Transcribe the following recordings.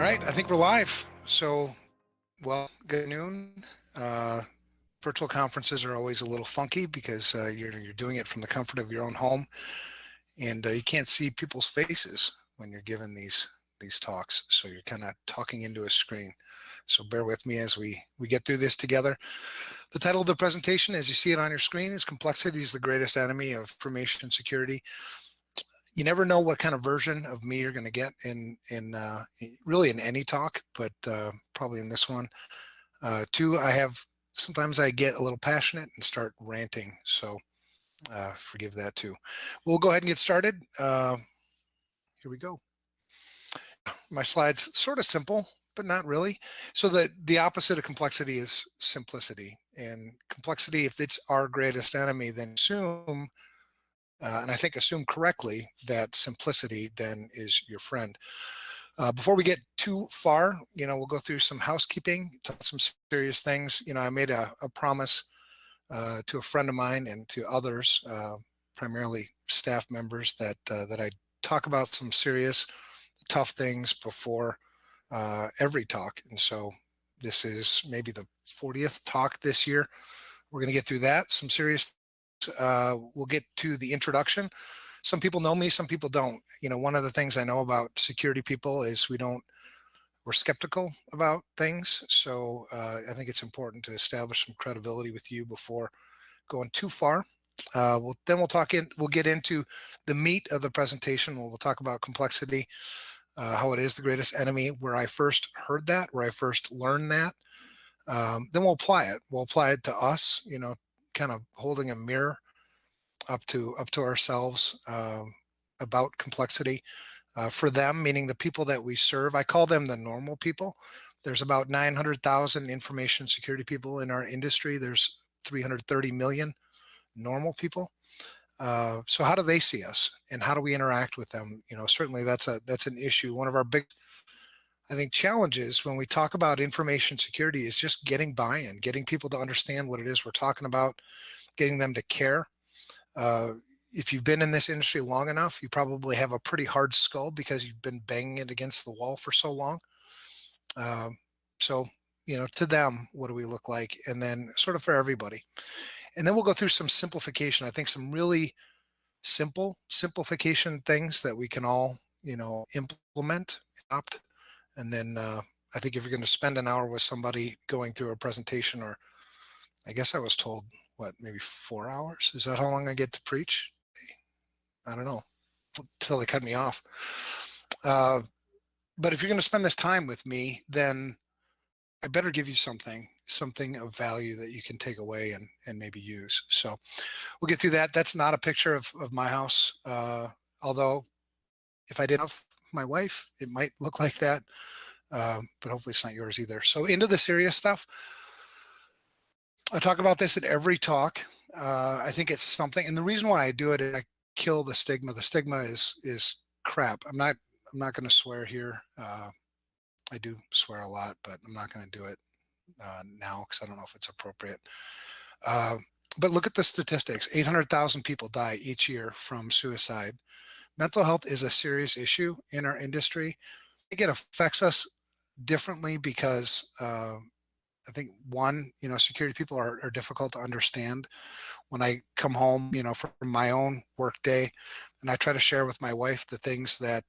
All right, I think we're live. So, good noon. Uh, Virtual conferences are always a little funky because you're doing it from the comfort of your own home, and you can't see people's faces when you're giving these talks. So you're kind of talking into a screen. So bear with me as we get through this together. The title of the presentation, as you see it on your screen, is "Complexity is the Greatest Enemy of Information Security." You never know what kind of version of me you're going to get in really in any talk, but probably in this one. Two, sometimes I get a little passionate and start ranting, so forgive that too. We'll go ahead and get started. Here we go. My slides sort of simple, but not really. So the opposite of complexity is simplicity, and complexity, if it's our greatest enemy, then assume. And I think assume correctly that simplicity then is your friend. Before we get too far, we'll go through some housekeeping, some serious things. I made a promise to a friend of mine and to others, primarily staff members, that I talk about some serious, tough things before every talk. And so this is maybe the 40th talk this year. We're going to get through that, some serious. We'll get to the introduction. Some people know me, some people don't. One of the things I know about security people is we're skeptical about things. So I think it's important to establish some credibility with you before going too far. We'll get into the meat of the presentation. We'll talk about complexity, how it is the greatest enemy, where I first heard that, where I first learned that. Then we'll apply it. We'll apply it to us, kind of holding a mirror up to ourselves about complexity for them, meaning the people that we serve. I call them the normal people. There's about 900,000 information security people in our industry. There's 330 million normal people. So how do they see us, and how do we interact with them? Certainly that's an issue. One of our big, I think, challenges when we talk about information security is just getting buy-in, getting people to understand what it is we're talking about, getting them to care. If you've been in this industry long enough, you probably have a pretty hard skull because you've been banging it against the wall for so long. So, to them, what do we look like? And then sort of for everybody. And then we'll go through some simplification. I think some really simplification things that we can all, implement, adopt. And then I think if you're going to spend an hour with somebody going through a presentation, or I guess I was told, maybe 4 hours? Is that how long I get to preach? I don't know, until they cut me off. But if you're going to spend this time with me, then I better give you something of value that you can take away and maybe use. So we'll get through that. That's not a picture of my house. Although if I did have my wife, it might look like that. But hopefully it's not yours either. So into the serious stuff. I talk about this at every talk. I think it's something, and the reason why I do it is I kill the stigma. The stigma is crap. I'm not going to swear here. I do swear a lot, but I'm not going to do it now because I don't know if it's appropriate. But look at the statistics. 800,000 people die each year from suicide. Mental health is a serious issue in our industry. I think it affects us differently because I think one, security people are difficult to understand. When I come home, from my own work day, and I try to share with my wife the things that,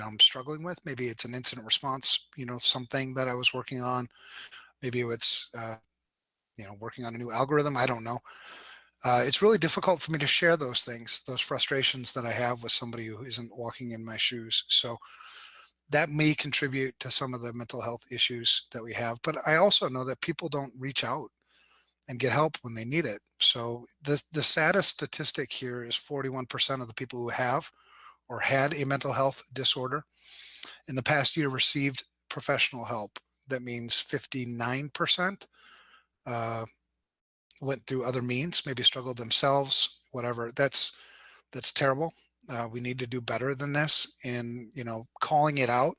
I'm struggling with. Maybe it's an incident response, something that I was working on. Maybe it's, working on a new algorithm. I don't know. It's really difficult for me to share those things, those frustrations that I have with somebody who isn't walking in my shoes. So that may contribute to some of the mental health issues that we have. But I also know that people don't reach out and get help when they need it. So the saddest statistic here is 41% of the people who have or had a mental health disorder in the past year received professional help. That means 59% went through other means, maybe struggled themselves, whatever. That's terrible. We need to do better than this, and calling it out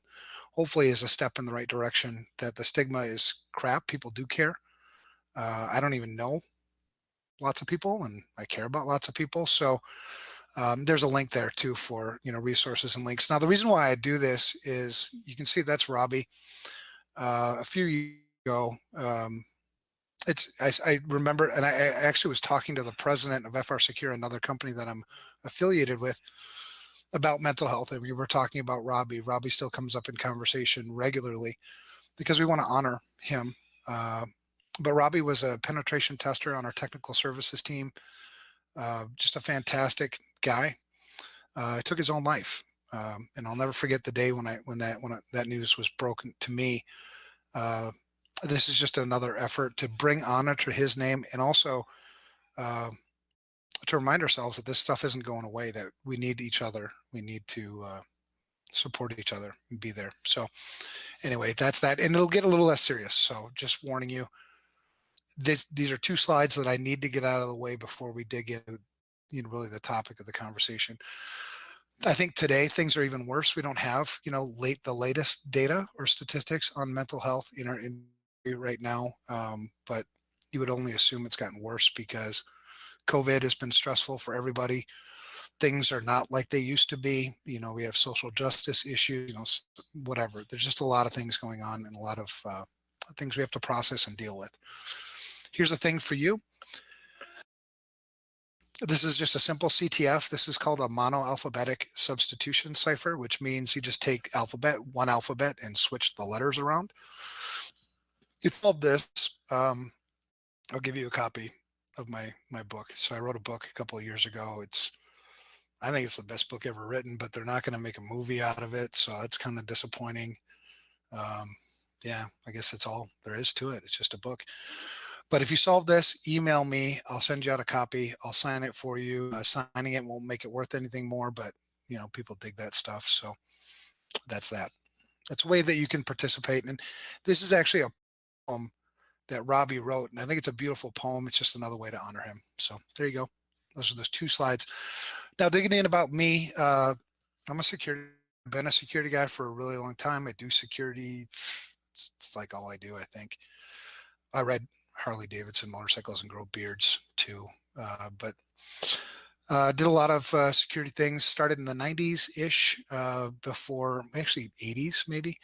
hopefully is a step in the right direction. That the stigma is crap. People do care. I don't even know lots of people, and I care about lots of people. So There's a link there too for resources and links. Now, the reason why I do this is you can see that's Robbie. A few years ago, I remember, and I actually was talking to the president of FR Secure, another company that I'm affiliated with, about mental health, and we were talking about Robbie. Robbie still comes up in conversation regularly because we want to honor him. But Robbie was a penetration tester on our technical services team. Just a fantastic guy. Took his own life, and I'll never forget the day when that news was broken to me. This is just another effort to bring honor to his name, and also to remind ourselves that this stuff isn't going away. That we need each other. We need to support each other and be there. So anyway, that's that, and it'll get a little less serious. So just warning you. These are two slides that I need to get out of the way before we dig into really the topic of the conversation. I think today things are even worse. We don't have the latest data or statistics on mental health in our industry right now, but you would only assume it's gotten worse because COVID has been stressful for everybody. Things are not like they used to be. We have social justice issues, whatever. There's just a lot of things going on and a lot of things we have to process and deal with. Here's the thing for you. This is just a simple CTF. This is called a monoalphabetic substitution cipher, which means you just take one alphabet and switch the letters around. It's called this. I'll give you a copy of my book. So I wrote a book a couple of years ago. I think it's the best book ever written, but they're not going to make a movie out of it. So it's kind of disappointing. Yeah, I guess that's all there is to it. It's just a book. But if you solve this, email me. I'll send you out a copy. I'll sign it for you. Signing it won't make it worth anything more, but people dig that stuff. So that's that. That's a way that you can participate. And this is actually a poem that Robbie wrote, and I think it's a beautiful poem. It's just another way to honor him. So there you go. Those are those two slides. Now digging in about me, I've been a security guy for a really long time. I do security. It's like all I do, I think. I ride Harley Davidson motorcycles and grow beards too. But did a lot of security things. Started in the 90s-ish, before, actually 80s maybe.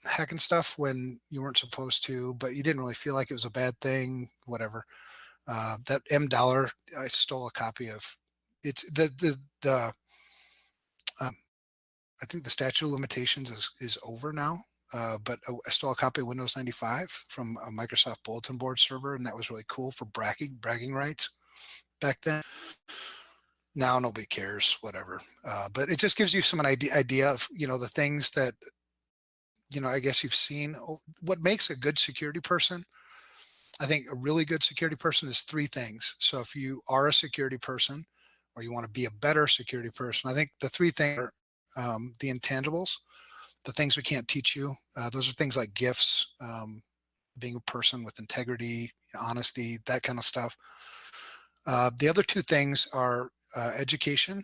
Hacking stuff when you weren't supposed to, but you didn't really feel like it was a bad thing, whatever. That M dollar, I stole a copy of. It's I think the statute of limitations is over now. But I stole a copy of Windows 95 from a Microsoft bulletin board server, and that was really cool for bragging rights back then. Now nobody cares, whatever. But it just gives you some idea of the things that I guess you've seen. What makes a good security person? I think a really good security person is three things. So if you are a security person or you want to be a better security person, I think the three things are the intangibles. The things we can't teach you. Those are things like gifts, being a person with integrity, honesty, that kind of stuff. The other two things are education.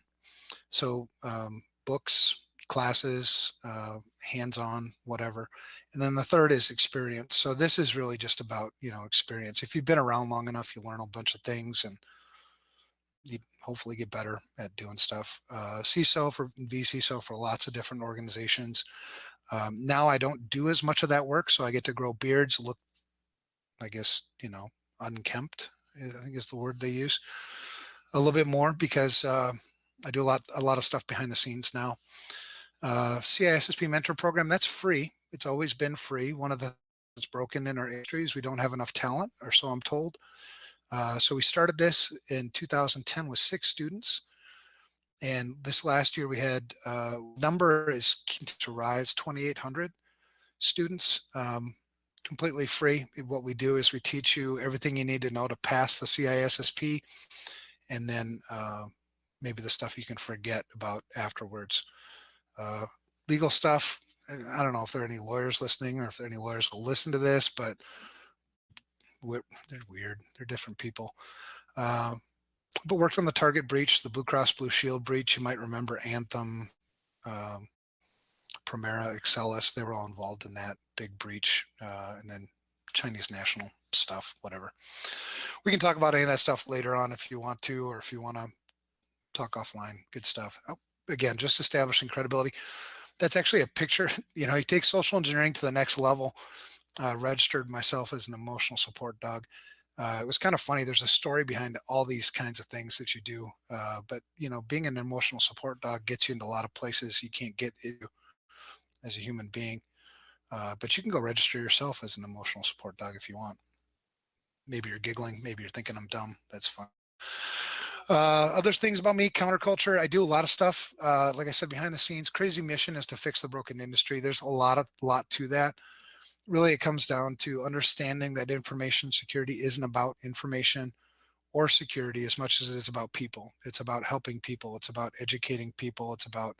So books, classes, hands-on, whatever. And then the third is experience. So this is really just about, experience. If you've been around long enough, you learn a bunch of things and you hopefully get better at doing stuff. CISO for vCISO for lots of different organizations. Now I don't do as much of that work, so I get to grow beards, look, I guess, unkempt, I think is the word they use, a little bit more because I do a lot of stuff behind the scenes now. CISSP mentor program, that's free. It's always been free. One of the that's broken in our industry is we don't have enough talent, or so I'm told. So we started this in 2010 with 6 students. And this last year we had number is to rise 2,800 students, completely free. What we do is we teach you everything you need to know to pass the CISSP, and then maybe the stuff you can forget about afterwards. Legal stuff, I don't know if there are any lawyers listening or if there are any lawyers who will listen to this, but they're weird. They're different people. But worked on the Target breach, the Blue Cross Blue Shield breach. You might remember Anthem, Primera, Excelis. They were all involved in that big breach, and then Chinese national stuff, whatever. We can talk about any of that stuff later on if you want to, or if you want to talk offline. Good stuff. Oh, again, just establishing credibility. That's actually a picture. You take social engineering to the next level. Registered myself as an emotional support dog. It was kind of funny. There's a story behind all these kinds of things that you do. But being an emotional support dog gets you into a lot of places you can't get into as a human being. But you can go register yourself as an emotional support dog if you want. Maybe you're giggling. Maybe you're thinking I'm dumb. That's fine. Other things about me, counterculture. I do a lot of stuff. Like I said, behind the scenes, crazy mission is to fix the broken industry. There's a lot to that. Really, it comes down to understanding that information security isn't about information or security as much as it is about people. It's about helping people. It's about educating people. It's about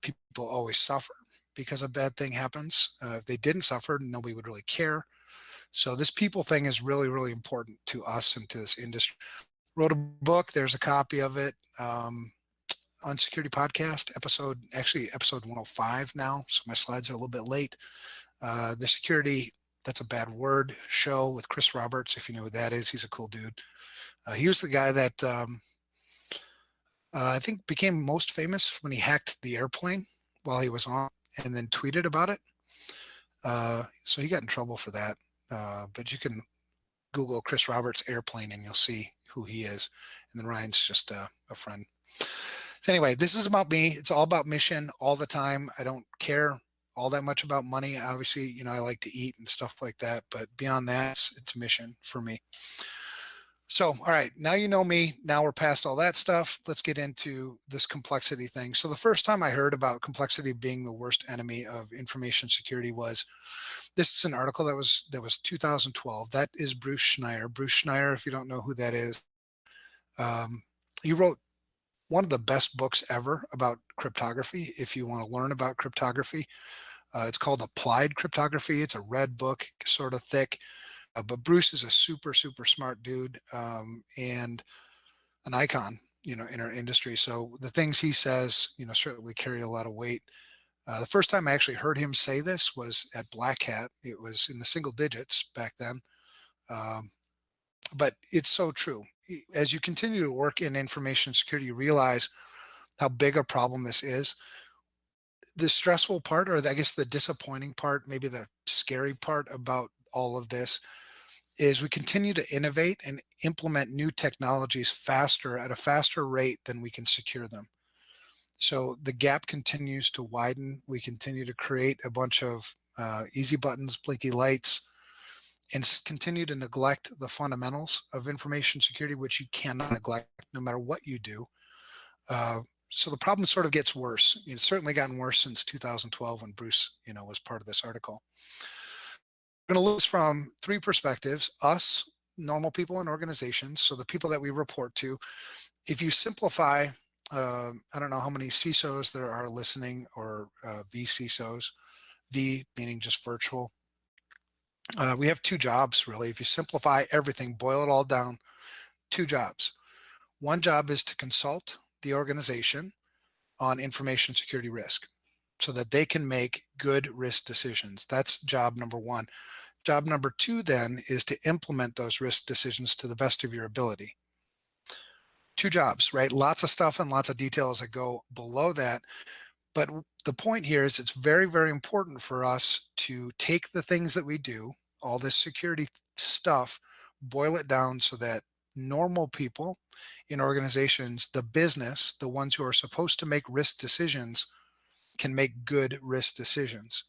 people always suffer because a bad thing happens. If they didn't suffer, nobody would really care. So this people thing is really, really important to us and to this industry. Wrote a book. There's a copy of it on Security Podcast, episode 105 now. So my slides are a little bit late. The Security, that's a bad word, show with Chris Roberts. If you know who that is, he's a cool dude. He was the guy that I think became most famous when he hacked the airplane while he was on and then tweeted about it. So he got in trouble for that. But you can Google Chris Roberts airplane and you'll see who he is. And then Ryan's just a friend. So anyway, this is about me. It's all about mission all the time. I don't care all that much about money. Obviously, I like to eat and stuff like that. But beyond that, it's mission for me. So, all right, now you know me. Now we're past all that stuff. Let's get into this complexity thing. So the first time I heard about complexity being the worst enemy of information security was, this is an article that was 2012. That is Bruce Schneier. Bruce Schneier, if you don't know who that is, he wrote one of the best books ever about cryptography. If you want to learn about cryptography, it's called Applied Cryptography. It's a red book, sort of thick. But Bruce is a super, super smart dude and an icon, in our industry. So the things he says, certainly carry a lot of weight. The first time I actually heard him say this was at Black Hat. It was in the single digits back then. But it's so true. As you continue to work in information security, you realize how big a problem this is. The stressful part, or I guess the disappointing part, maybe the scary part about all of this, is we continue to innovate and implement new technologies faster at a faster rate than we can secure them. So the gap continues to widen. We continue to create a bunch of easy buttons, blinky lights, and continue to neglect the fundamentals of information security, which you cannot neglect no matter what you do. So the problem sort of gets worse. It's certainly gotten worse since 2012 when Bruce, was part of this article. We're going to look from three perspectives: us, normal people and organizations, so the people that we report to. If you simplify, I don't know how many CISOs there are listening, or vCISOs, V meaning just virtual. We have two jobs, really. If you simplify everything, boil it all down, two jobs. One job is to consult the organization on information security risk so that they can make good risk decisions. That's job number one. Job number two then is to implement those risk decisions to the best of your ability. Two jobs, right? Lots of stuff and lots of details that go below that. But the point here is it's very, very important for us to take the things that we do, all this security stuff, boil it down so that normal people in organizations, the business, the ones who are supposed to make risk decisions, can make good risk decisions.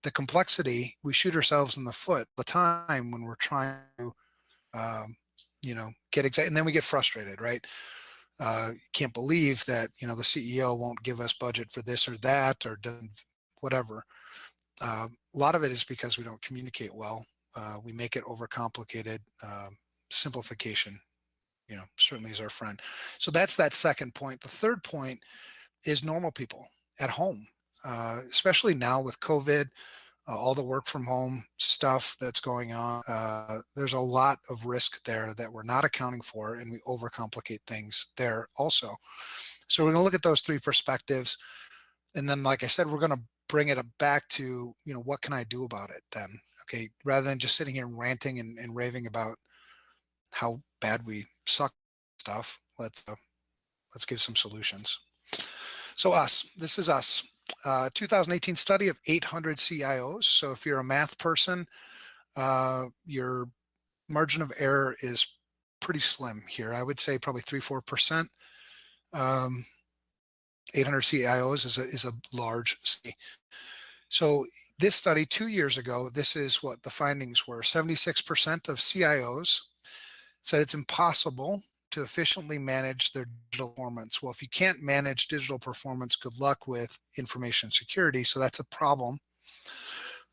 The complexity, we shoot ourselves in the foot the time when we're trying to, get exact, and then we get frustrated, right? Can't believe that, the CEO won't give us budget for this or that, or doesn't, whatever. A lot of it is because we don't communicate well. We make it overcomplicated. Simplification, certainly is our friend. So that's that second point. The third point is normal people at home, especially now with COVID, all the work from home stuff that's going on. There's a lot of risk there that we're not accounting for, and we overcomplicate things there also. So we're going to look at those three perspectives. And then, like I said, we're going to bring it back to, what can I do about it then? Okay, rather than just sitting here and ranting and raving about how bad we suck stuff, let's let's give some solutions. So this is us. 2018 study of 800 CIOs. So if you're a math person, your margin of error is pretty slim here. I would say probably 3-4%. 800 CIOs is a large study. So this study 2 years ago, this is what the findings were. 76% of CIOs said it's impossible to efficiently manage their digital performance. Well, if you can't manage digital performance, good luck with information security. So that's a problem.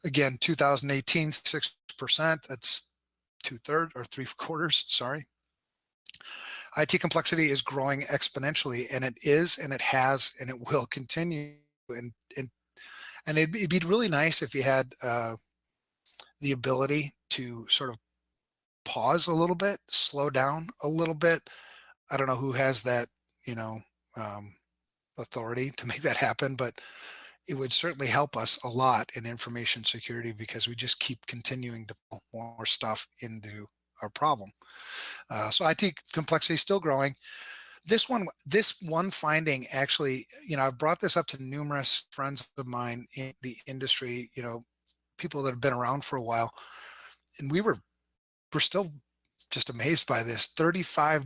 Again, 2018, 6%, that's 2/3 or 3/4, sorry. IT complexity is growing exponentially, and it is, and it has, and it will continue. And it'd be really nice if you had the ability to sort of pause a little bit, slow down a little bit. I don't know who has that, authority to make that happen, but it would certainly help us a lot in information security because we just keep continuing to pull more stuff into our problem. So IT complexity is still growing. This one finding actually, I've brought this up to numerous friends of mine in the industry, people that have been around for a while, and we're still just amazed by this. 35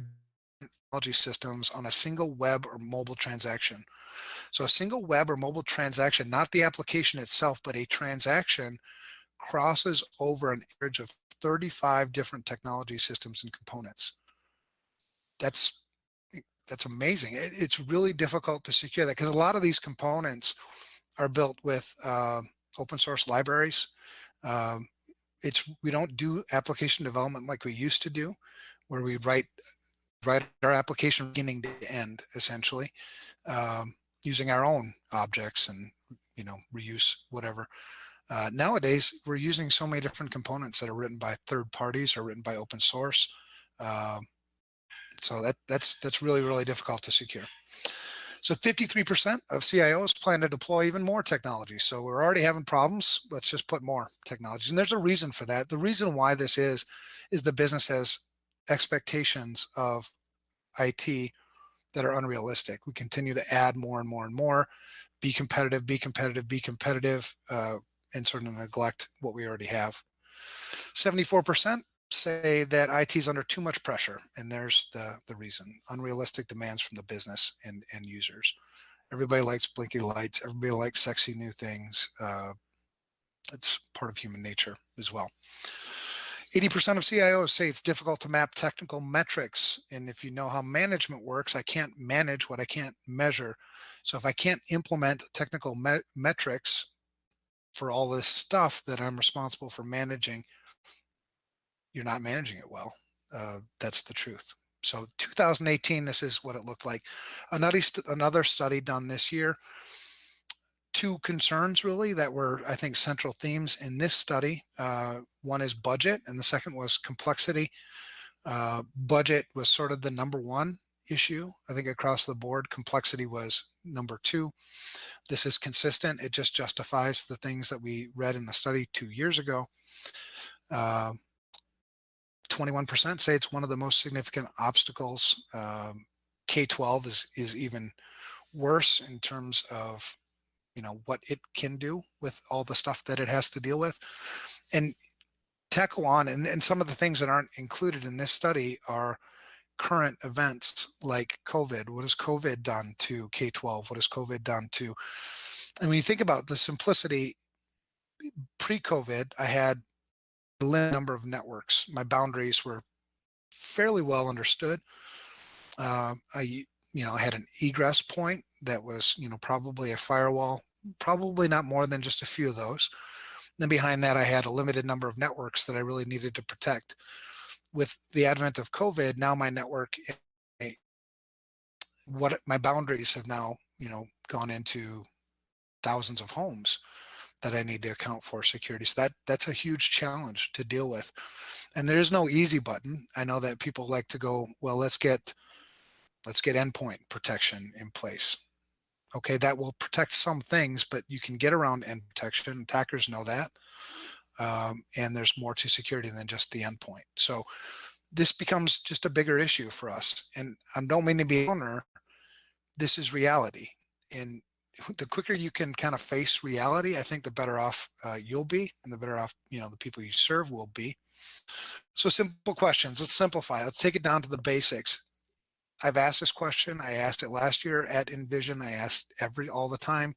technology systems on a single web or mobile transaction. So a single web or mobile transaction, not the application itself, but a transaction crosses over an average of 35 different technology systems and components. That's amazing. It's really difficult to secure that because a lot of these components are built with open source libraries. We don't do application development like we used to do, where we write our application beginning to end, essentially, using our own objects and reuse whatever. Nowadays, we're using so many different components that are written by third parties or written by open source. So that's really, really difficult to secure. So 53% of CIOs plan to deploy even more technology. So we're already having problems. Let's just put more technologies. And there's a reason for that. The reason why this is the business has expectations of IT that are unrealistic. We continue to add more and more and more, be competitive, and sort of neglect what we already have. 74% say that IT is under too much pressure, and there's the reason: unrealistic demands from the business and users. Everybody likes blinky lights. Everybody likes sexy new things. It's part of human nature as well. 80% of CIOs say it's difficult to map technical metrics. And if you know how management works, I can't manage what I can't measure. So if I can't implement technical metrics for all this stuff that I'm responsible for managing, you're not managing it well. That's the truth. So 2018, this is what it looked like. Another study done this year. Two concerns really that were, I think, central themes in this study. One is budget, and the second was complexity. Budget was sort of the number one issue, I think, across the board. Complexity was number two. This is consistent. It just justifies the things that we read in the study 2 years ago. 21% say it's one of the most significant obstacles. K-12 is even worse in terms of what it can do with all the stuff that it has to deal with. And tackle on, and some of the things that aren't included in this study are current events like COVID. What has COVID done to K-12? What has COVID done to, and when you think about the simplicity, pre-COVID, I had a limited number of networks. My boundaries were fairly well understood. I had an egress point that was, probably a firewall, probably not more than just a few of those. Then behind that, I had a limited number of networks that I really needed to protect. With the advent of COVID, now my network, my boundaries have now, gone into thousands of homes that I need to account for security. So that's a huge challenge to deal with. And there is no easy button. I know that people like to go, well, let's get endpoint protection in place. Okay, that will protect some things, but you can get around end protection. Attackers know that. And there's more to security than just the endpoint. So this becomes just a bigger issue for us. And I don't mean to be a downer, this is reality. And the quicker you can kind of face reality, I think the better off you'll be, and the better off, the people you serve will be. So simple questions. Let's simplify. Let's take it down to the basics. I've asked this question. I asked it last year at Envision. I asked all the time.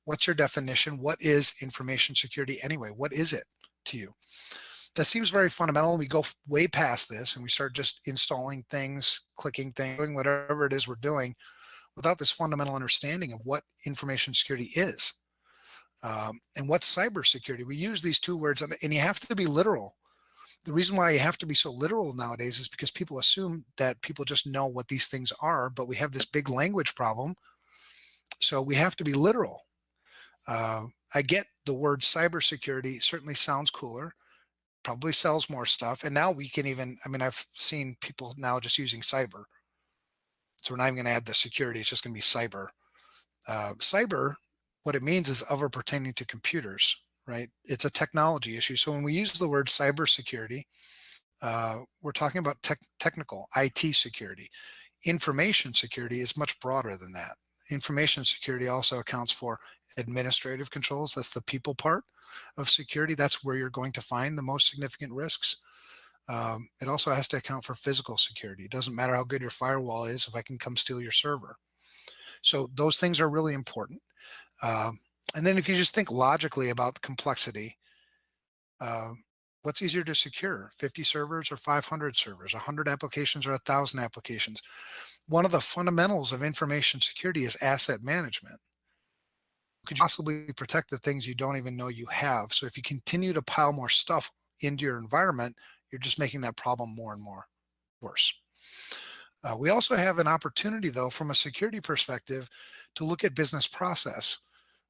What's your definition? What is information security anyway? What is it to you? That seems very fundamental. We go way past this and we start just installing things, clicking things, doing whatever it is we're doing without this fundamental understanding of what information security is. And what's cybersecurity. We use these two words, and you have to be literal. The reason why you have to be so literal nowadays is because people assume that people just know what these things are, but we have this big language problem. So we have to be literal. I get the word cybersecurity certainly sounds cooler, probably sells more stuff. And now we can even, I've seen people now just using cyber. So we're not even going to add the security. It's just going to be cyber. Cyber, what it means is of or pertaining to computers, right? It's a technology issue. So when we use the word cybersecurity, we're talking about technical IT security. Information security is much broader than that. Information security also accounts for administrative controls. That's the people part of security. That's where you're going to find the most significant risks. It also has to account for physical security. It doesn't matter how good your firewall is if I can come steal your server. So those things are really important. And then if you just think logically about the complexity, what's easier to secure, 50 servers or 500 servers, 100 applications or 1,000 applications? One of the fundamentals of information security is asset management. Could you possibly protect the things you don't even know you have? So if you continue to pile more stuff into your environment, you're just making that problem more and more worse. We also have an opportunity, though, from a security perspective, to look at business process.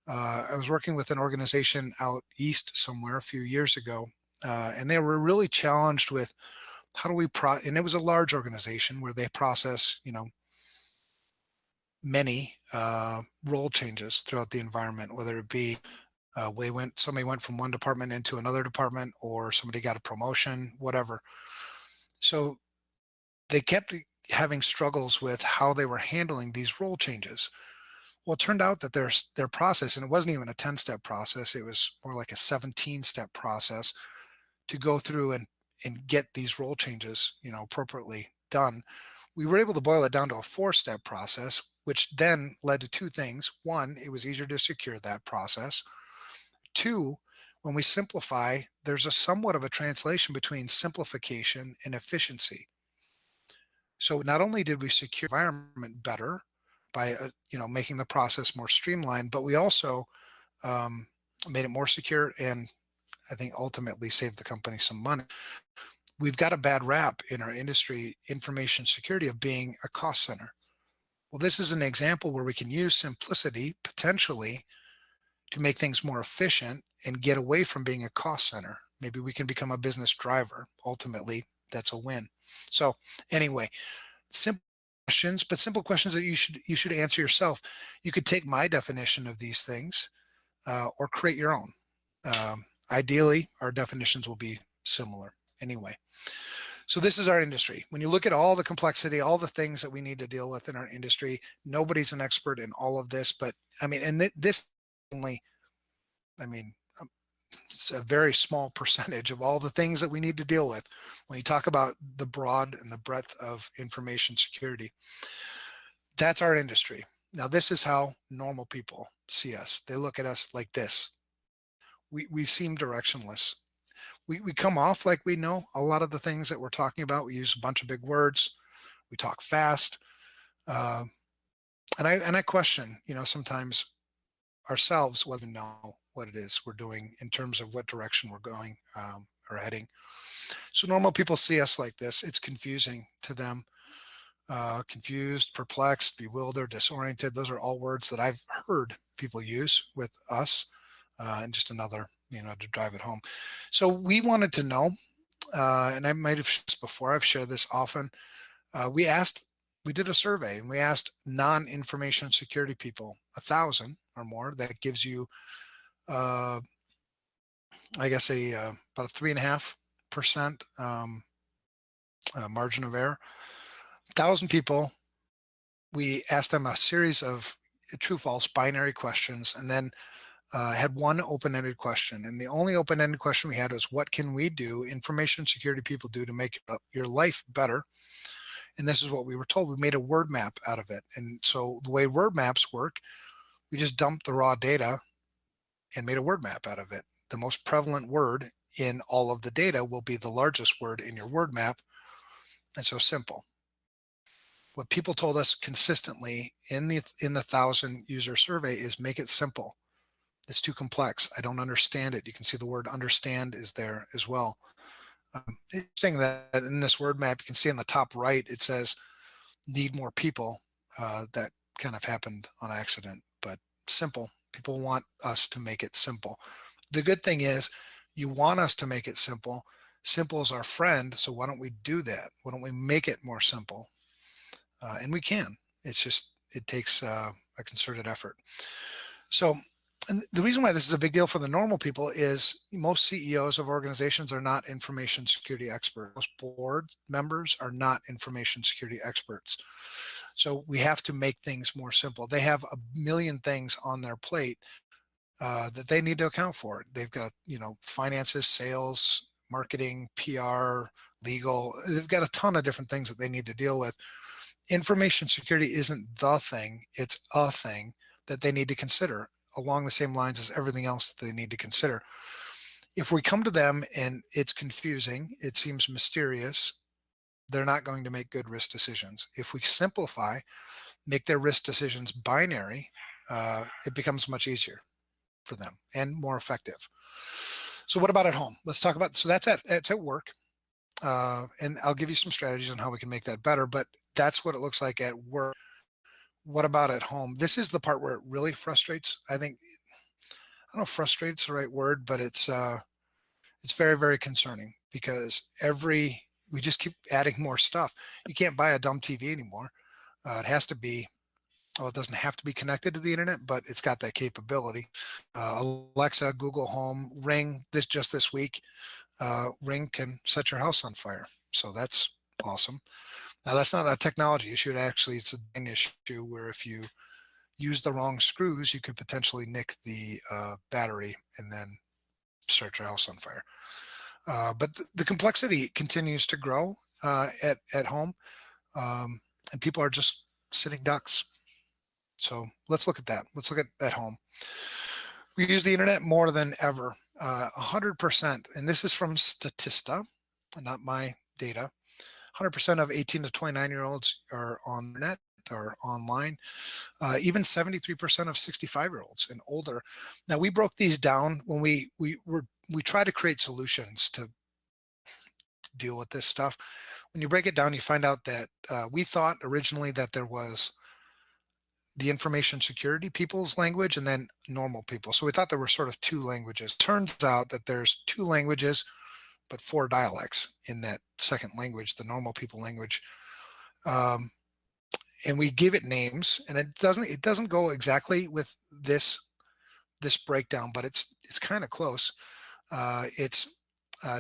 I was working with an organization out east somewhere a few years ago, and they were really challenged with how do we and it was a large organization where they process, many role changes throughout the environment, whether it be somebody went from one department into another department, or somebody got a promotion, whatever. So they kept having struggles with how they were handling these role changes. Well, it turned out that their process, and it wasn't even a 10-step process, it was more like a 17-step process to go through and get these role changes, appropriately done. We were able to boil it down to a 4-step process, which then led to two things. One, it was easier to secure that process. Two, when we simplify, there's a somewhat of a translation between simplification and efficiency. So not only did we secure the environment better by making the process more streamlined, but we also made it more secure, and I think ultimately saved the company some money. We've got a bad rap in our industry, information security, of being a cost center. Well, this is an example where we can use simplicity potentially to make things more efficient and get away from being a cost center. Maybe we can become a business driver. Ultimately, that's a win. So anyway, simple questions, but simple questions that you should answer yourself. You could take my definition of these things or create your own. Ideally, our definitions will be similar anyway. So this is our industry. When you look at all the complexity, all the things that we need to deal with in our industry, nobody's an expert in all of this, but this only, it's a very small percentage of all the things that we need to deal with when you talk about the broad and the breadth of information security. That's our industry. Now, this is how normal people see us. They look at us like this. We seem directionless. We come off like we know a lot of the things that we're talking about. We use a bunch of big words. We talk fast. And I question, sometimes ourselves whether we know what it is we're doing in terms of what direction we're going or heading. So normal people see us like this. It's confusing to them. Confused, perplexed, bewildered, disoriented. Those are all words that I've heard people use with us, and just another, to drive it home. So we wanted to know, and I might have shared this before, I've shared this often. We did a survey and we asked non-information security people, 1,000 or more. That gives you, I guess, about a 3.5% margin of error. 1,000 people. we asked them a series of true false binary questions, and then had one open-ended question. And the only open-ended question we had was, what can we do, information security people do, to make your life better? And this is what we were told. We made a word map out of it. And so the way word maps work, we just dumped the raw data and made a word map out of it. The most prevalent word in all of the data will be the largest word in your word map. And so simple. What people told us consistently in the 1,000 user survey is, make it simple. It's too complex. I don't understand it. You can see the word understand is there as well. Interesting that in this word map, you can see in the top right, it says need more people. That kind of happened on accident, but simple. People want us to make it simple. The good thing is, you want us to make it simple. Simple is our friend. So why don't we do that? Why don't we make it more simple? And we can. It's just, it takes a concerted effort. So, and the reason why this is a big deal for the normal people is most CEOs of organizations are not information security experts. Most board members are not information security experts. So we have to make things more simple. They have a million things on their plate that they need to account for. They've got, finances, sales, marketing, PR, legal. They've got a ton of different things that they need to deal with. Information security isn't the thing, it's a thing that they need to consider along the same lines as everything else that they need to consider. If we come to them and it's confusing, it seems mysterious, they're not going to make good risk decisions. If we simplify, make their risk decisions binary, it becomes much easier for them and more effective. So what about at home? Let's talk about, so that's at work. And I'll give you some strategies on how we can make that better, but that's what it looks like at work. What about at home? This is the part where it really frustrates. I don't know if frustrate's the right word, but it's very, very concerning, because we just keep adding more stuff. You can't buy a dumb TV anymore. It has to be, well, it doesn't have to be connected to the internet, but it's got that capability. Alexa, Google Home, Ring, just this week, Ring can set your house on fire. So that's awesome. Now, that's not a technology issue. Actually, it's a design issue where if you use the wrong screws, you could potentially nick the battery and then start your house on fire. But the complexity continues to grow at home, and people are just sitting ducks. So let's look at that. Let's look at home. We use the internet more than ever, 100%. And this is from Statista, not my data. 100% of 18 to 29-year-olds are on the net or online. Even 73% of 65-year-olds and older. Now, we broke these down when we try to create solutions to deal with this stuff. When you break it down, you find out that we thought originally that there was the information security people's language and then normal people. So we thought there were sort of two languages. Turns out that there's two languages, but four dialects in that second language, the normal people language. And we give it names, and it doesn't go exactly with this breakdown, but it's kind of close. It's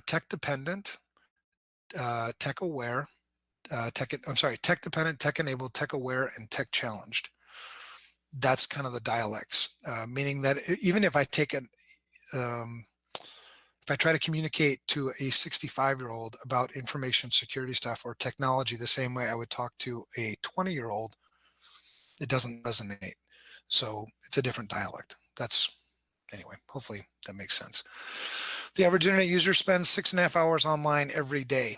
tech dependent, tech aware, tech dependent, tech enabled, tech aware, and tech challenged. That's kind of the dialects, meaning that even if I take if I try to communicate to a 65-year-old about information security stuff or technology the same way I would talk to a 20-year-old, it doesn't resonate. So it's a different dialect. Anyway, hopefully that makes sense. The average internet user spends 6.5 hours online every day.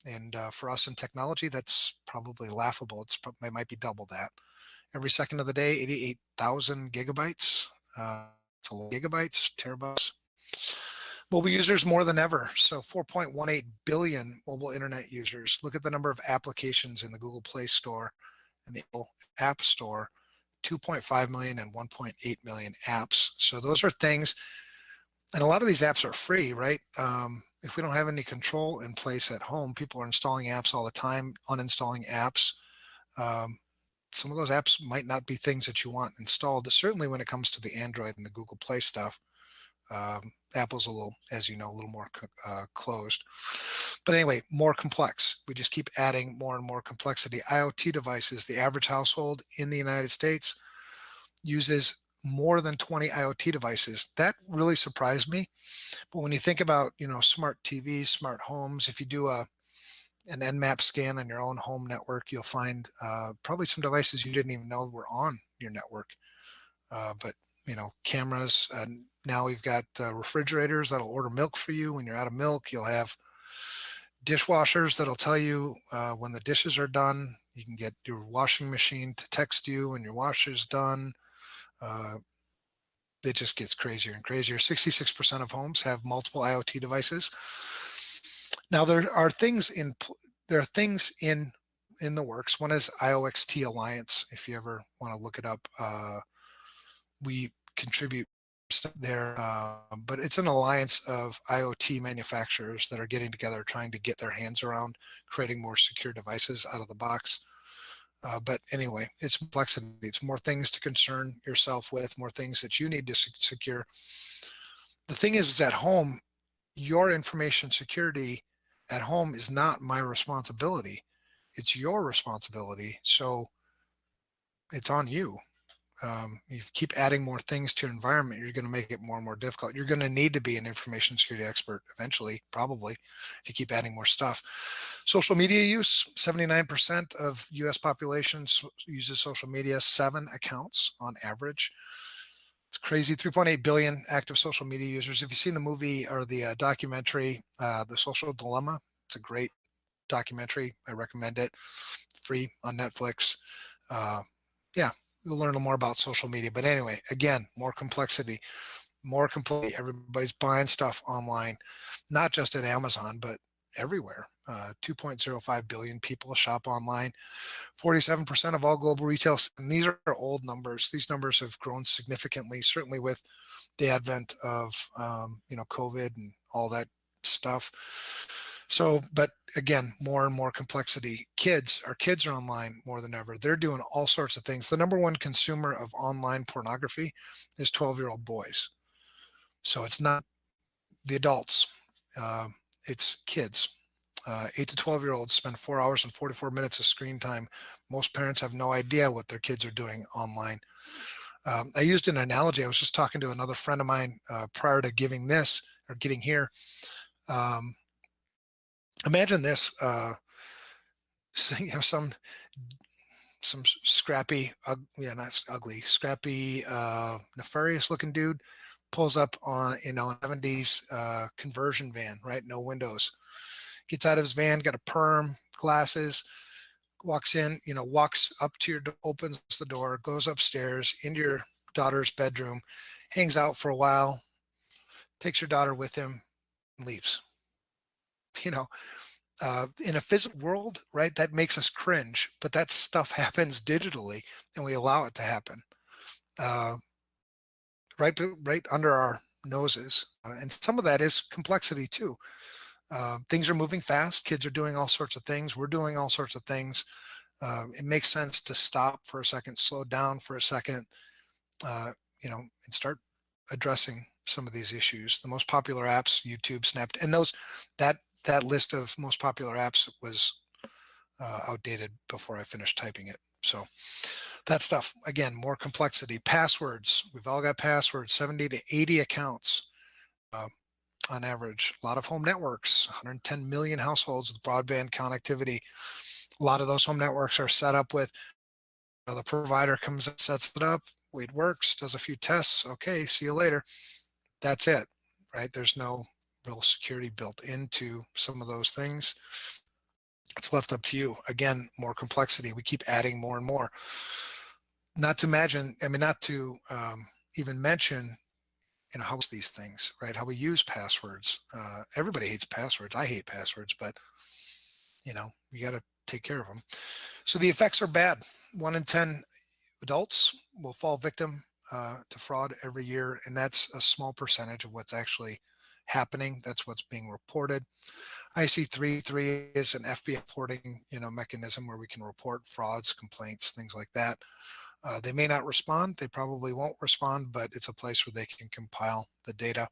And for us in technology, that's probably laughable. It might be double that. Every second of the day, 88,000 gigabytes. It's a lot of gigabytes, terabytes. Mobile users more than ever. So 4.18 billion mobile internet users. Look at the number of applications in the Google Play Store and the Apple App Store. 2.5 million and 1.8 million apps. So those are things, and a lot of these apps are free, right? If we don't have any control in place at home, people are installing apps all the time, uninstalling apps. Some of those apps might not be things that you want installed, certainly when it comes to the Android and the Google Play stuff. Apple's a little, as you know, a little more closed. But anyway, more complex. We just keep adding more and more complexity. IoT devices, the average household in the United States uses more than 20 IoT devices. That really surprised me. But when you think about, smart TVs, smart homes, if you do an Nmap scan on your own home network, you'll find probably some devices you didn't even know were on your network. But cameras. Now we've got refrigerators that'll order milk for you when you're out of milk. You'll have dishwashers that'll tell you when the dishes are done. You can get your washing machine to text you when your washer's done. It just gets crazier and crazier. 66% of homes have multiple IoT devices. Now there are things in the works. One is IOXT Alliance. If you ever want to look it up, we contribute stuff there, but it's an alliance of IoT manufacturers that are getting together, trying to get their hands around creating more secure devices out of the box. But anyway, it's complexity. It's more things to concern yourself with, more things that you need to secure. The thing is at home, your information security at home is not my responsibility. It's your responsibility. So it's on you. You keep adding more things to your environment, you're going to make it more and more difficult. You're going to need to be an information security expert eventually, probably, if you keep adding more stuff. Social media use, 79% of US population uses social media, 7 accounts on average. It's crazy. 3.8 billion active social media users. If you've seen the movie or the documentary, The Social Dilemma, it's a great documentary. I recommend it. Free on Netflix. Yeah, you'll learn a little more about social media. But anyway, again, more complexity, more complete. Everybody's buying stuff online, not just at Amazon, but everywhere. 2.05 billion people shop online. 47% of all global retail, and these are old numbers. These numbers have grown significantly, certainly with the advent of COVID and all that stuff. So, but again, more and more complexity. Our kids are online more than ever. They're doing all sorts of things. The number one consumer of online pornography is 12-year-old boys. So it's not the adults, it's kids. 8 to 12-year-olds spend 4 hours and 44 minutes of screen time. Most parents have no idea what their kids are doing online. I used an analogy. I was just talking to another friend of mine prior to getting here. Imagine this, some scrappy, not ugly, scrappy, nefarious looking dude pulls up on, an 70s conversion van, right? No windows. Gets out of his van, got a perm, glasses, walks in, walks up to your door, opens the door, goes upstairs into your daughter's bedroom, hangs out for a while, takes your daughter with him, and leaves. In a physical world, right, that makes us cringe, but that stuff happens digitally and we allow it to happen right under our noses. And some of that is complexity too. Things are moving fast. Kids are doing all sorts of things. We're doing all sorts of things. It makes sense to stop for a second, slow down for a second, and start addressing some of these issues. The most popular apps, YouTube, Snap, and that list of most popular apps was outdated before I finished typing it. So that stuff, again, more complexity. Passwords, we've all got passwords, 70 to 80 accounts on average. A lot of home networks, 110 million households with broadband connectivity. A lot of those home networks are set up with, the provider comes and sets it up, it works, does a few tests, okay, see you later. That's it, right? There's no real security built into some of those things. It's left up to you. Again, more complexity. We keep adding more and more. Not to even mention, how we use these things, right? How we use passwords. Everybody hates passwords. I hate passwords, but you got to take care of them. So the effects are bad. 1 in 10 adults will fall victim to fraud every year, and that's a small percentage of what's actually happening. That's what's being reported. IC33 is an FBI reporting mechanism where we can report frauds, complaints, things like that. They may not respond. They probably won't respond, but it's a place where they can compile the data.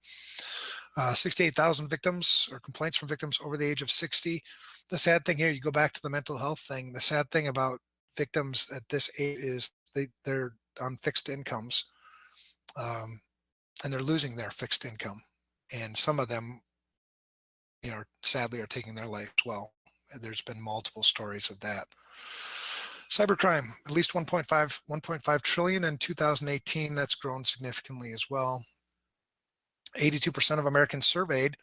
68,000 victims or complaints from victims over the age of 60. The sad thing here, you go back to the mental health thing. The sad thing about victims at this age is they're on fixed incomes, and they're losing their fixed income. And some of them, sadly are taking their life as well. There's been multiple stories of that. Cybercrime, at least 1.5 trillion in 2018. That's grown significantly as well. 82% of Americans surveyed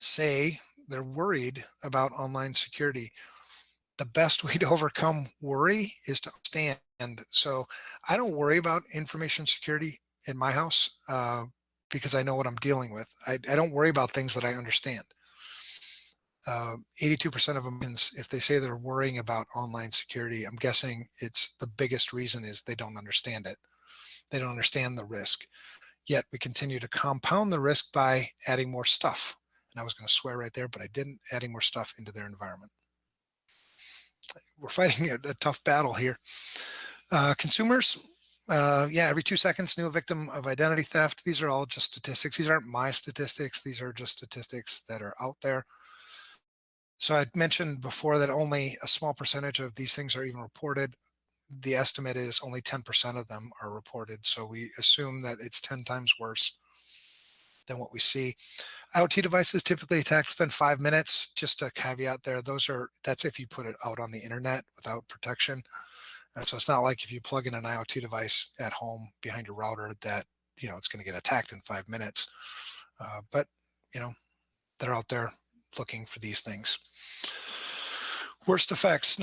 say they're worried about online security. The best way to overcome worry is to understand. So I don't worry about information security in my house because I know what I'm dealing with. I don't worry about things that I understand. 82% of Americans, if they say they're worrying about online security, I'm guessing it's the biggest reason is they don't understand it. They don't understand the risk. Yet we continue to compound the risk by adding more stuff. And I was going to swear right there, but I didn't. Adding more stuff into their environment. We're fighting a tough battle here. Consumers, every 2 seconds, new victim of identity theft. These are all just statistics. These aren't my statistics. These are just statistics that are out there. So I mentioned before that only a small percentage of these things are even reported. The estimate is only 10% of them are reported. So we assume that it's 10 times worse than what we see. IoT devices typically attacked within 5 minutes. Just a caveat there. That's if you put it out on the internet without protection. So it's not like if you plug in an IoT device at home behind your router that, it's going to get attacked in 5 minutes. But they're out there looking for these things. Worst effects,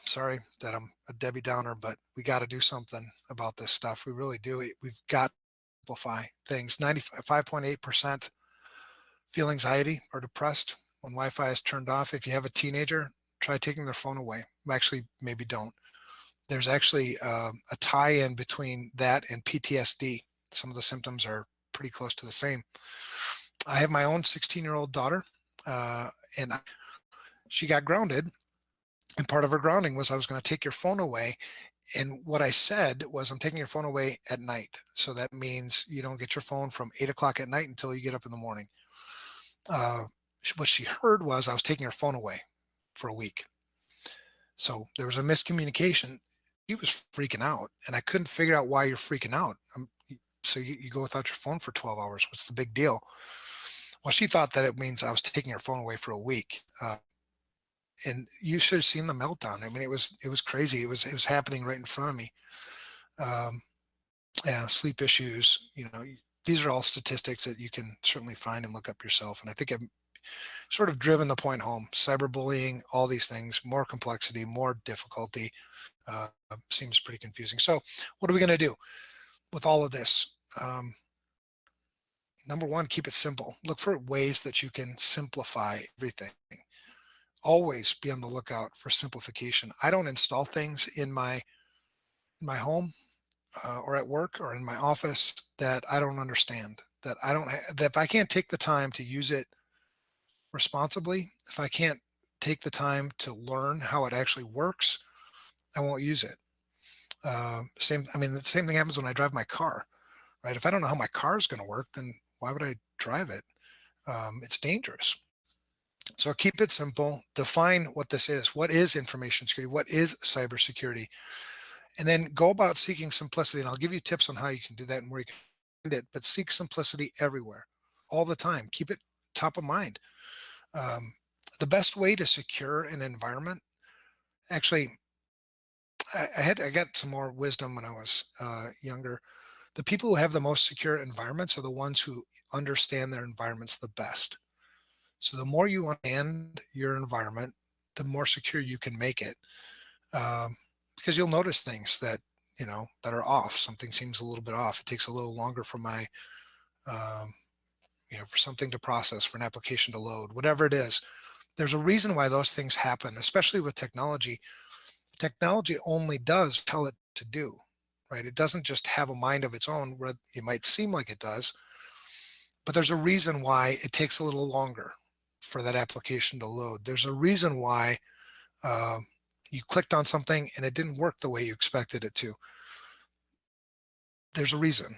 sorry that I'm a Debbie Downer, but we got to do something about this stuff. We really do. We've got to simplify things. 95.8% feel anxiety or depressed when Wi-Fi is turned off. If you have a teenager, try taking their phone away. Actually, maybe don't. There's actually a tie-in between that and PTSD. Some of the symptoms are pretty close to the same. I have my own 16-year-old daughter, and she got grounded. And part of her grounding was I was going to take your phone away. And what I said was, I'm taking your phone away at night. So that means you don't get your phone from 8 o'clock at night until you get up in the morning. What she heard was I was taking her phone away for a week. So there was a miscommunication. She was freaking out, and I couldn't figure out why you're freaking out. So you go without your phone for 12 hours. What's the big deal? Well, she thought that it means I was taking her phone away for a week. And you should have seen the meltdown. I mean, it was crazy. It was happening right in front of me. Sleep issues, these are all statistics that you can certainly find and look up yourself. And I think I've sort of driven the point home. Cyberbullying, all these things, more complexity, more difficulty, seems pretty confusing. So what are we going to do with all of this? Number one, keep it simple. Look for ways that you can simplify everything. Always be on the lookout for simplification. I don't install things in my home or at work or in my office that I don't understand, that if I can't take the time to use it responsibly, if I can't take the time to learn how it actually works, I won't use it. The same thing happens when I drive my car, right? If I don't know how my car is going to work, then why would I drive it? It's dangerous. So keep it simple. Define what this is. What is information security? What is cybersecurity? And then go about seeking simplicity. And I'll give you tips on how you can do that and where you can find it. But seek simplicity everywhere, all the time. Keep it top of mind. The best way to secure an environment, actually, I got some more wisdom when I was younger. The people who have the most secure environments are the ones who understand their environments the best. So the more you understand your environment, the more secure you can make it, because you'll notice things that are off. Something seems a little bit off. It takes a little longer for for something to process, for an application to load, whatever it is. There's a reason why those things happen, especially with technology. Technology only does tell it to do, right? It doesn't just have a mind of its own, where it might seem like it does, but there's a reason why it takes a little longer for that application to load. There's a reason why You clicked on something and it didn't work the way you expected it to. There's a reason.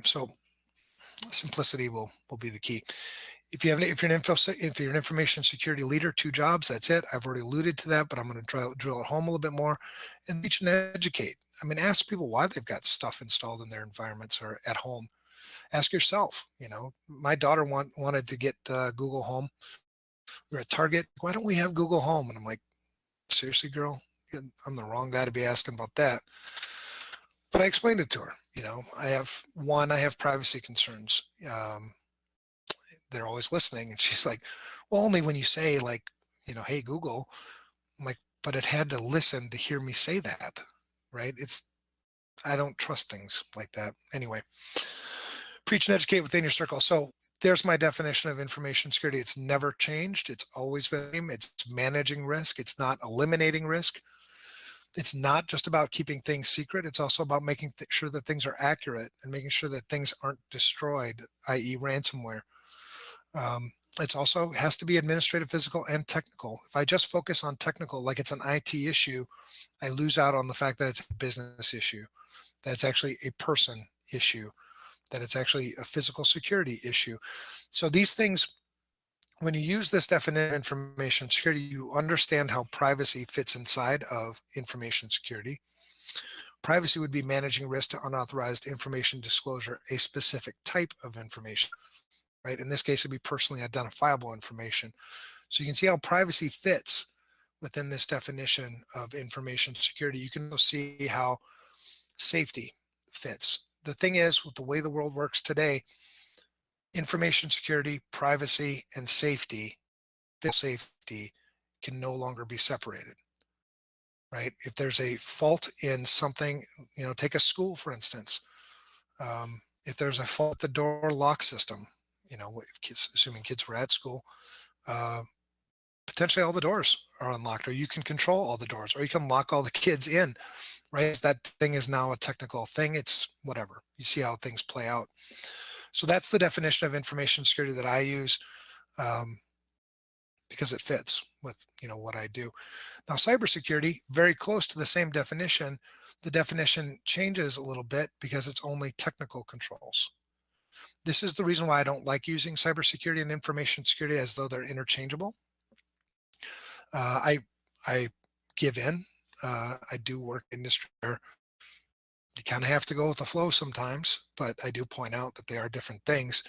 So simplicity will be the key. If you're an information security leader, 2 jobs, that's it. I've already alluded to that, but I'm going to drill it home a little bit more and reach and educate. I mean, ask people why they've got stuff installed in their environments or at home. Ask yourself. My daughter wanted to get Google Home. We were at Target. Why don't we have Google Home? And I'm like, seriously, girl, I'm the wrong guy to be asking about that. But I explained it to her. I have privacy concerns. They're always listening, and she's like, well, only when you say, like, hey Google. I'm like, but it had to listen to hear me say that, right? I don't trust things like that. Anyway, preach and educate within your circle. So there's my definition of information security. It's never changed. It's always been the same. It's managing risk. It's not eliminating risk. It's not just about keeping things secret. It's also about making sure that things are accurate and making sure that things aren't destroyed, i.e. ransomware. It's also has to be administrative, physical, and technical. If I just focus on technical, like it's an IT issue, I lose out on the fact that it's a business issue, that it's actually a person issue, that it's actually a physical security issue. So these things, when you use this definition of information security, you understand how privacy fits inside of information security. Privacy would be managing risk to unauthorized information disclosure, a specific type of information. Right? In this case, it'd be personally identifiable information. So you can see how privacy fits within this definition of information security. You can see how safety fits. The thing is, with the way the world works today, information security, privacy, and safety can no longer be separated. Right? If there's a fault in something, take a school, for instance. If there's a fault at the door lock system, assuming kids were at school, potentially all the doors are unlocked, or you can control all the doors, or you can lock all the kids in, right? That thing is now a technical thing. It's whatever. You see how things play out. So that's the definition of information security that I use, because it fits with, what I do. Now, cybersecurity, very close to the same definition. The definition changes a little bit because it's only technical controls. This is the reason why I don't like using cybersecurity and information security as though they're interchangeable. I give in. I do work in industry where you kind of have to go with the flow sometimes, but I do point out that they are different things.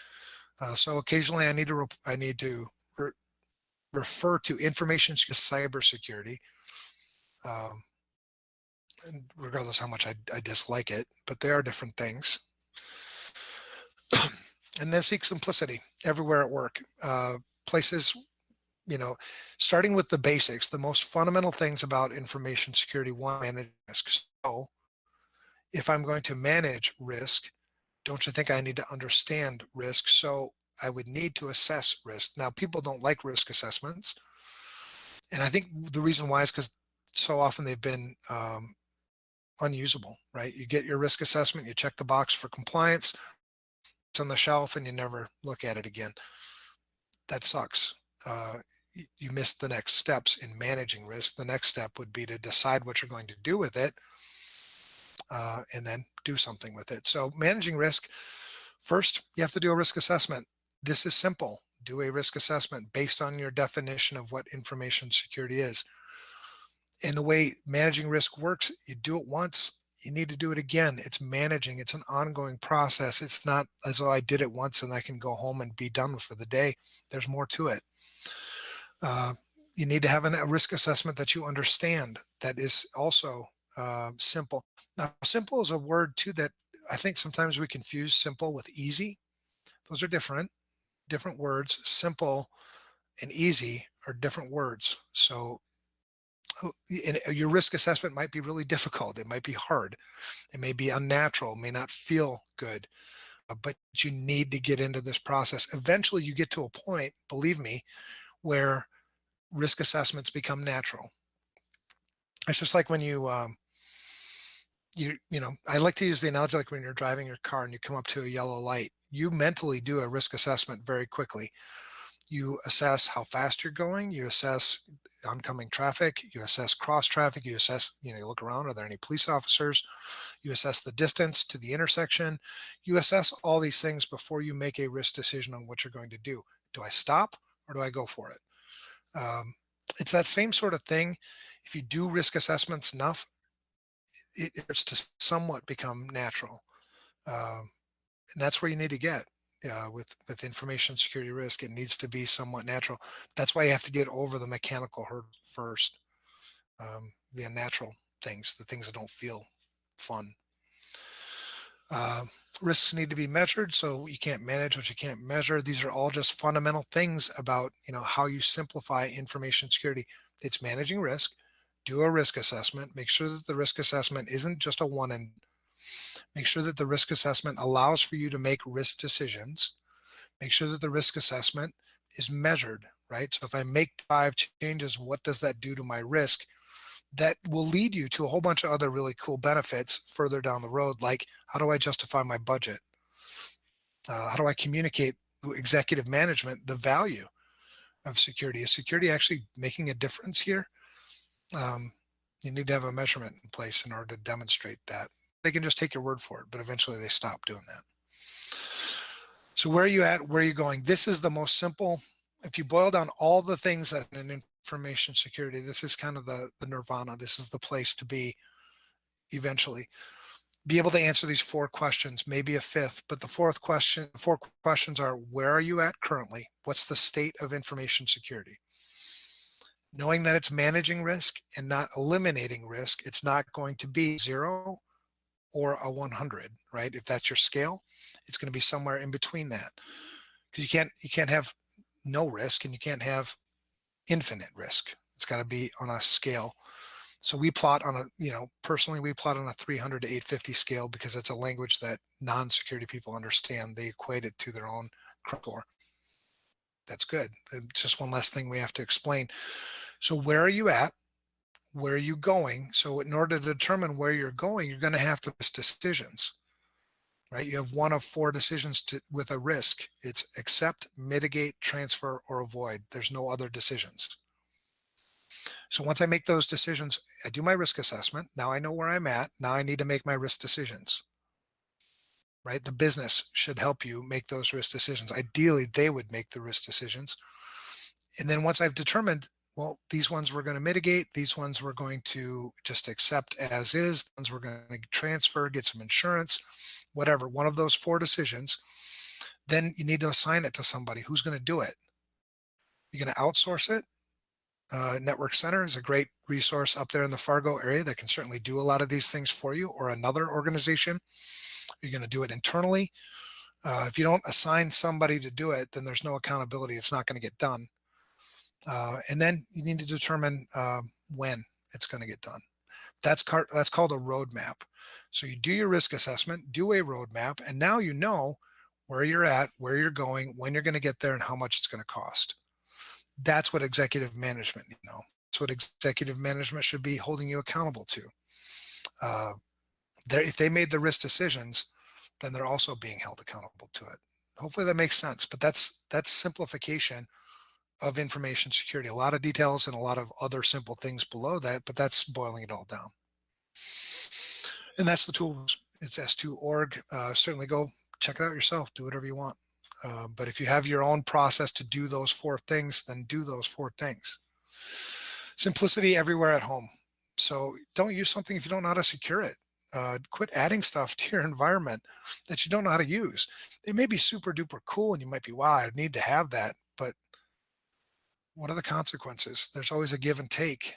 So occasionally I need to refer to information cybersecurity, regardless how much I dislike it, but they are different things. And then seek simplicity everywhere at work. Places, starting with the basics, the most fundamental things about information security. One, manage risk. So if I'm going to manage risk, don't you think I need to understand risk? So I would need to assess risk. Now, people don't like risk assessments. And I think the reason why is because so often they've been unusable, right? You get your risk assessment, you check the box for compliance, it's on the shelf, and you never look at it again. That sucks. You missed the next steps in managing risk. The next step would be to decide what you're going to do with it, and then do something with it. So managing risk, first, you have to do a risk assessment. This is simple. Do a risk assessment based on your definition of what information security is. And the way managing risk works, you do it once, you need to do it again. It's managing. It's an ongoing process. It's not as though I did it once and I can go home and be done for the day. There's more to it. You need to have a risk assessment that you understand, that is also simple. Now, simple is a word too that I think sometimes we confuse simple with easy. Those are different words. Simple and easy are different words. So your risk assessment might be really difficult. It might be hard. It may be unnatural, may not feel good, but you need to get into this process. Eventually you get to a point, believe me, where risk assessments become natural. It's just like when I like to use the analogy like when you're driving your car and you come up to a yellow light, you mentally do a risk assessment very quickly. You assess how fast you're going. You assess oncoming traffic. You assess cross traffic. You assess, you look around. Are there any police officers? You assess the distance to the intersection. You assess all these things before you make a risk decision on what you're going to do. Do I stop or do I go for it? Um, it's that same sort of thing. If you do risk assessments enough, it starts to somewhat become natural. Um, and that's where you need to get with information security risk. It needs to be somewhat natural. That's why you have to get over the mechanical hurdle first, the unnatural things, the things that don't feel fun. Uh, Risks need to be measured, so you can't manage what you can't measure. These are all just fundamental things about how you simplify information security. It's managing risk. Do a risk assessment. Make sure that the risk assessment isn't just a one and make sure that the risk assessment allows for you to make risk decisions. Make sure that the risk assessment is measured, right? So if I make 5 changes, what does that do to my risk? That will lead you to a whole bunch of other really cool benefits further down the road, like how do I justify my budget? How do I communicate to executive management the value of security? Is security actually making a difference here? Um, you need to have a measurement in place in order to demonstrate that. They can just take your word for it, but eventually they stop doing that. So where are you at? Where are you going? This is the most simple. If you boil down all the things that in information security, this is kind of the nirvana. This is the place to be eventually. Be able to answer these 4 questions, maybe a fifth, but the four questions are: where are you at currently? What's the state of information security? Knowing that it's managing risk and not eliminating risk, it's not going to be 0 or a 100, right? If that's your scale, it's going to be somewhere in between that, because you can't have no risk and you can't have infinite risk. It's got to be on a scale. So we plot on personally, we plot on a 300 to 850 scale because it's a language that non-security people understand. They equate it to their own score. That's good. It's just one less thing we have to explain. So where are you at? Where are you going? So in order to determine where you're going, you're going to have to make decisions, right? You have one of 4 decisions with a risk. It's accept, mitigate, transfer, or avoid. There's no other decisions. So once I make those decisions, I do my risk assessment. Now I know where I'm at. Now I need to make my risk decisions, right? The business should help you make those risk decisions. Ideally, they would make the risk decisions. And then once I've determined, well, these ones we're going to mitigate, these ones we're going to just accept as is, the ones we're going to transfer, get some insurance, whatever, one of those 4 decisions, then you need to assign it to somebody who's going to do it. You're going to outsource it. Network Center is a great resource up there in the Fargo area that can certainly do a lot of these things for you, or another organization. You're going to do it internally. If you don't assign somebody to do it, then there's no accountability. It's not going to get done. And then you need to determine when it's going to get done. That's called a roadmap. So you do your risk assessment, do a roadmap, and now you know where you're at, where you're going, when you're going to get there, and how much it's going to cost. That's what executive management, that's what executive management should be holding you accountable to. If they made the risk decisions, then they're also being held accountable to it. Hopefully that makes sense, but that's simplification of information security. A lot of details and a lot of other simple things below that, but that's boiling it all down. And that's the tools. It's s2.org. Certainly go check it out yourself. Do whatever you want. But if you have your own process to do those 4 things, then do those 4 things. Simplicity everywhere at home. So don't use something if you don't know how to secure it. Quit adding stuff to your environment that you don't know how to use. It may be super duper cool and you might be, wow, I need to have that. But what are the consequences? There's always a give and take.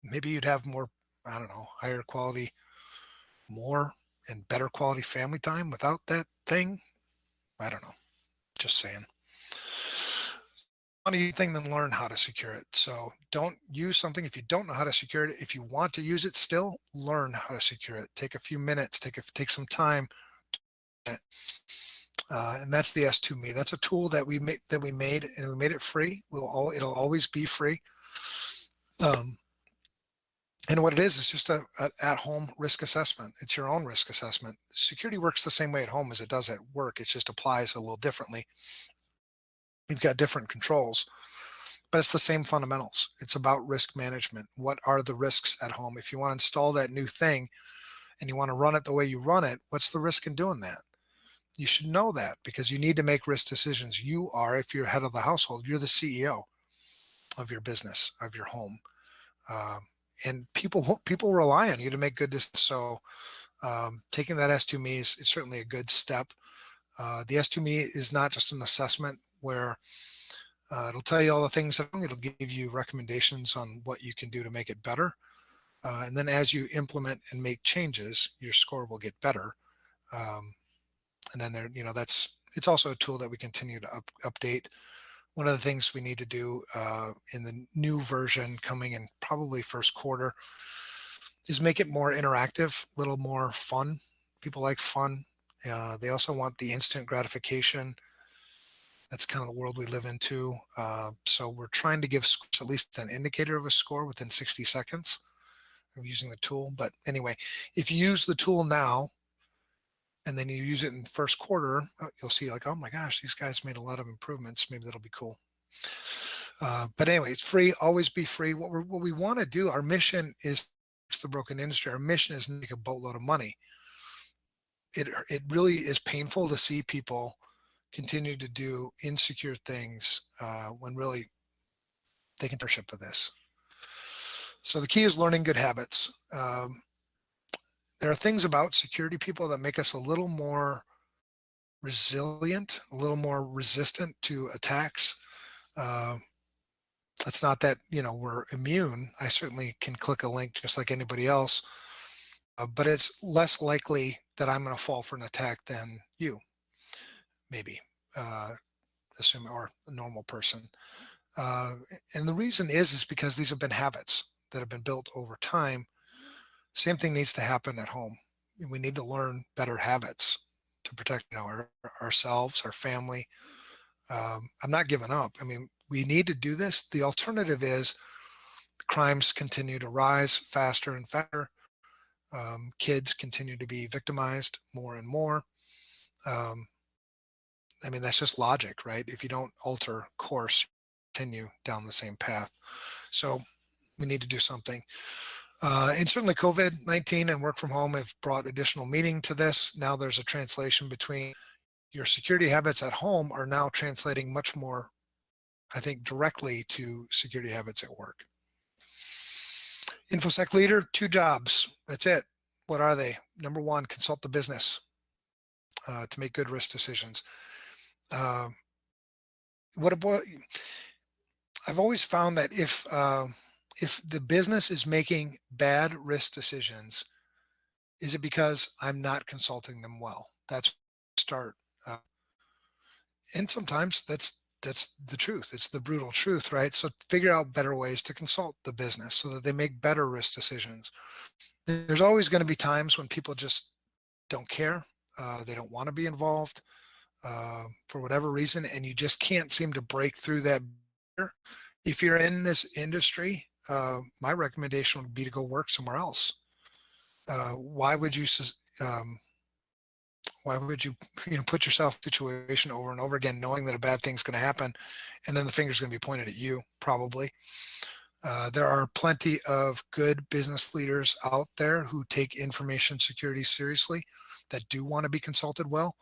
Maybe you'd have more, I don't know, higher quality, more and better quality family time without that thing. I don't know. Just saying. Anything than learn how to secure it. So don't use something if you don't know how to secure it. If you want to use it still, learn how to secure it. Take a few minutes, take some time. And that's the S2Me. That's a tool that we made, and we made it free. It'll always be free. And what it is just a at-home risk assessment. It's your own risk assessment. Security works the same way at home as it does at work. It just applies a little differently. We've got different controls, but it's the same fundamentals. It's about risk management. What are the risks at home? If you want to install that new thing and you want to run it the way you run it, what's the risk in doing that? You should know that because you need to make risk decisions. You are, if you're head of the household, you're the CEO of your business, of your home. Um, and people rely on you to make good decisions. So taking that S2Me is certainly a good step. The S2Me is not just an assessment where it'll tell you all the things that it'll give you recommendations on what you can do to make it better. And then as you implement and make changes, your score will get better. Um, and then it's also a tool that we continue to update. One of the things we need to do in the new version coming in probably first quarter is make it more interactive, a little more fun. People like fun. They also want the instant gratification. That's kind of the world we live into. So we're trying to give scores at least an indicator of a score within 60 seconds of using the tool. But anyway, if you use the tool now and then you use it in first quarter, you'll see like, oh my gosh, these guys made a lot of improvements. Maybe that'll be cool. But anyway, it's free. Always be free. What we want to do, our mission is the broken industry. Our mission is to make a boatload of money. It really is painful to see people continue to do insecure things when really they can take ownership of this. So the key is learning good habits. There are things about security people that make us a little more resilient, a little more resistant to attacks. It's not that we're immune. I certainly can click a link just like anybody else, but it's less likely that I'm going to fall for an attack than you, maybe, assume, or a normal person. And the reason is because these have been habits that have been built over time. Same thing needs to happen at home. We need to learn better habits to protect ourselves, our family. I'm not giving up. I mean, we need to do this. The alternative is crimes continue to rise faster and faster. Kids continue to be victimized more and more. I mean, that's just logic, right? If you don't alter course, continue down the same path. So we need to do something. And certainly COVID-19 and work from home have brought additional meaning to this. Now there's a translation between your security habits at home are now translating much more, I think, directly to security habits at work. InfoSec leader, 2 jobs. That's it. What are they? Number 1, consult the business to make good risk decisions. I've always found that if the business is making bad risk decisions, is it because I'm not consulting them well? That's start. And sometimes that's the truth. It's the brutal truth, right? So figure out better ways to consult the business so that they make better risk decisions. There's always going to be times when people just don't care. They don't want to be involved for whatever reason, and you just can't seem to break through that barrier. If you're in this industry, my recommendation would be to go work somewhere else. Why would you put yourself in a situation over and over again, knowing that a bad thing's going to happen, and then the finger's going to be pointed at you, probably. There are plenty of good business leaders out there who take information security seriously, that do want to be consulted well.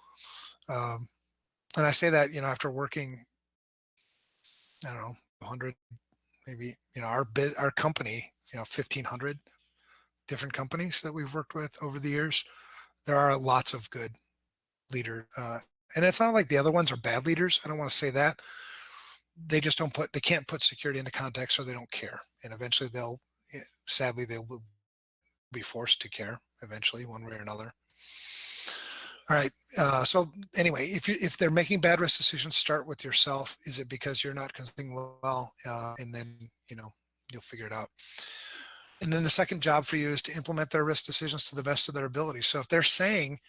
And I say that, after working, I don't know, 100, maybe, our company, 1,500 different companies that we've worked with over the years. There are lots of good leaders. And it's not like the other ones are bad leaders. I don't want to say that. They just they can't put security into context, or they don't care. And eventually sadly, they will be forced to care eventually, one way or another. All right. So anyway, if they're making bad risk decisions, start with yourself. Is it because you're not consulting well? And then, you'll figure it out. And then the second job for you is to implement their risk decisions to the best of their ability. So if they're saying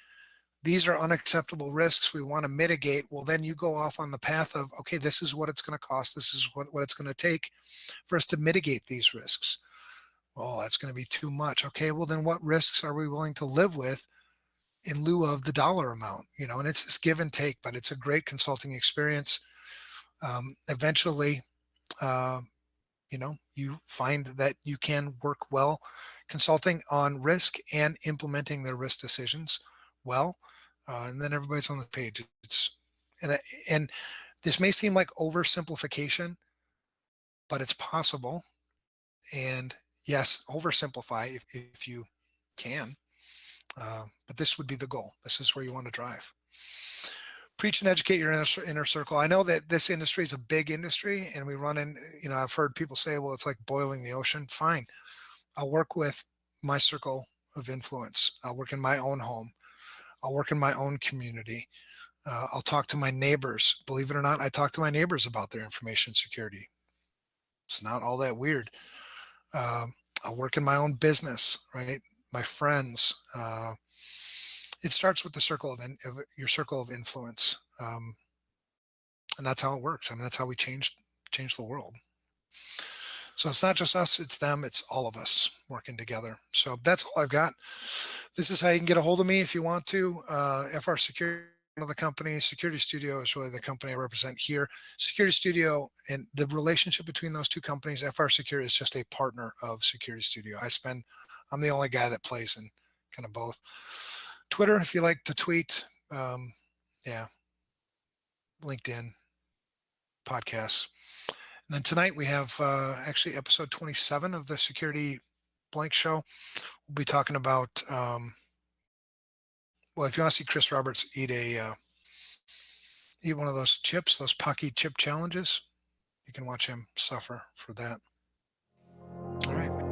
these are unacceptable risks we want to mitigate, well, then you go off on the path of, okay, this is what it's going to cost. This is what it's going to take for us to mitigate these risks. Oh, that's going to be too much. Okay, well, then what risks are we willing to live with in lieu of the dollar amount? And it's this give and take, but it's a great consulting experience. Eventually, uh, you find that you can work well consulting on risk and implementing their risk decisions well, and then everybody's on the page. And and this may seem like oversimplification, but it's possible. And yes, oversimplify if you can. But this would be the goal. This is where you want to drive. Preach and educate your inner circle. I know that this industry is a big industry, and we run in. I've heard people say, "Well, it's like boiling the ocean." Fine, I'll work with my circle of influence. I'll work in my own home. I'll work in my own community. I'll talk to my neighbors. Believe it or not, I talk to my neighbors about their information security. It's not all that weird. Um, I'll work in my own business, right? My friends. It starts with the of your circle of influence, and that's how it works. I mean, that's how we change the world. So it's not just us; it's them. It's all of us working together. So that's all I've got. This is how you can get a hold of me if you want to. FR Security, one of the company. SecurityStudio is really the company I represent here. SecurityStudio and the relationship between those two companies, FR Secure is just a partner of SecurityStudio. I'm the only guy that plays in kind of both. Twitter, if you like to tweet, yeah, LinkedIn, podcasts. And then tonight we have actually episode 27 of the Security Blank Show. We'll be talking about, well, if you want to see Chris Roberts eat one of those chips, those Pocky chip challenges, you can watch him suffer for that. All right.